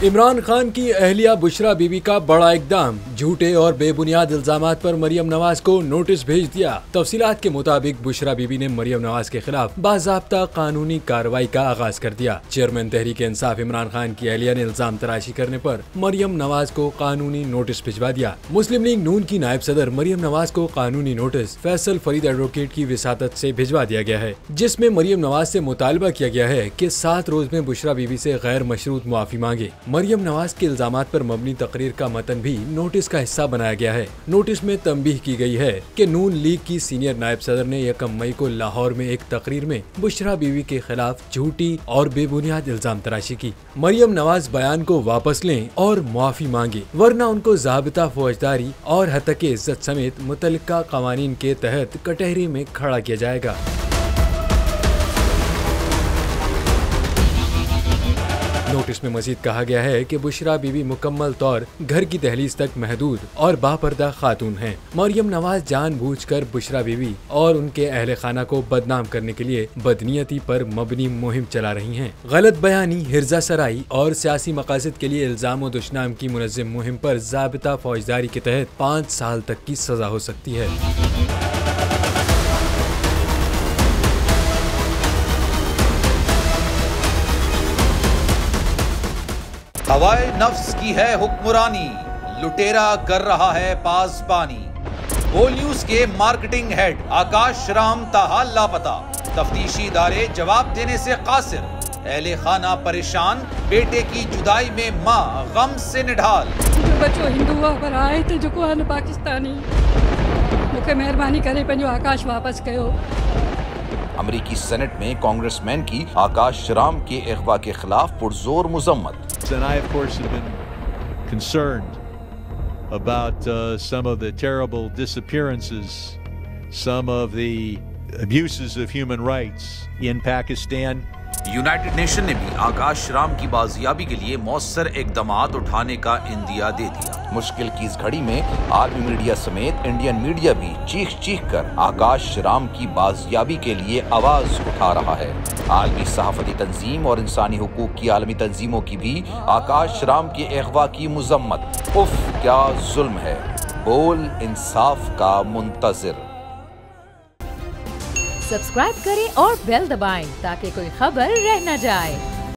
इमरान खान की अहलिया बुशरा बीबी का बड़ा इकदाम, झूठे और बेबुनियाद इल्जामात पर मरियम नवाज को नोटिस भेज दिया। तफसीलात के मुताबिक बुशरा बीबी ने मरियम नवाज के खिलाफ बाज़ाब्ता कानूनी कार्रवाई का आगाज कर दिया। चेयरमैन तहरीक इंसाफ इमरान खान की अहलिया ने इल्जाम तराशी करने पर मरियम नवाज को कानूनी नोटिस भिजवा दिया। मुस्लिम लीग नून की नायब सदर मरियम नवाज को कानूनी नोटिस फैसल फरीद एडवोकेट की विसातत से भिजवा दिया गया है, जिसमें मरियम नवाज से मुतालबा किया गया है कि 7 रोज में बुशरा बीबी से गैर मशरूत मुआफी मांगे। मरियम नवाज के इल्जामात पर मबनी तकरीर का मतन भी नोटिस का हिस्सा बनाया गया है। नोटिस में तंबीह की गई है कि नून लीग की सीनियर नायब सदर ने 1 मई को लाहौर में एक तकरीर में बुशरा बीवी के खिलाफ झूठी और बेबुनियाद इल्जाम तराशी की। मरियम नवाज बयान को वापस लें और मुआफी मांगे, वरना उनको ज़ाबिता फौजदारी और हतके इज्जत समेत मुतल्लिका कवानीन के तहत कटहरे में खड़ा किया जाएगा। नोटिस में मजीद कहा गया है कि बुशरा बीवी मुकम्मल तौर घर की दहलीज तक महदूद और बापर्दा खातून हैं। मरियम नवाज जानबूझकर बुशरा बीवी और उनके अहले खाना को बदनाम करने के लिए बदनीयती पर मबनी मुहिम चला रही हैं। गलत बयानी, हिर्जा सराई और सियासी मकासद के लिए इल्जाम व दुश्नाम की मुनज़्ज़म मुहिम पर ज़ाबिता फौजदारी के तहत 5 साल तक की सजा हो सकती है। हवाए नफ्स की है हुक्मरानी, लुटेरा कर रहा है पासबानी। बोल न्यूज के मार्केटिंग हेड आकाश राम ताहा लापता, तफ्तीशी इदारे जवाब देने से कासिर। अहले खाना परेशान, बेटे की जुदाई में माँ गम से निढाल। जो बच्चो हिंदू पर आए थे जो को पाकिस्तानी, मुझे मेहरबानी करे पंहिंजो आकाश वापस कयो। अमरीकी सेनेट में कांग्रेसमैन की आकाश राम के अगवा के खिलाफ पुरजोर मुजम्मत। And I, of course, have been concerned about some of the terrible disappearances, some of the abuses of human rights in Pakistan. United nation ने भी आकाश राम की बाजियाबी के लिए मौसर इकदामात उठाने का इंदिया दे दिया। मुश्किल की इस घड़ी में आलमी मीडिया समेत इंडियन मीडिया भी चीख चीख कर आकाश राम की बाजियाबी के लिए आवाज उठा रहा है। आलमी सहाफती तंजीम और इंसानी हुकूक की आलमी तंजीमों की भी आकाश राम के अगवा की मुजम्मत। उफ क्या जुल्म है, बोल इंसाफ का मुंतजिर। सब्सक्राइब करें और बेल दबाएं ताकि कोई खबर रह न जाए।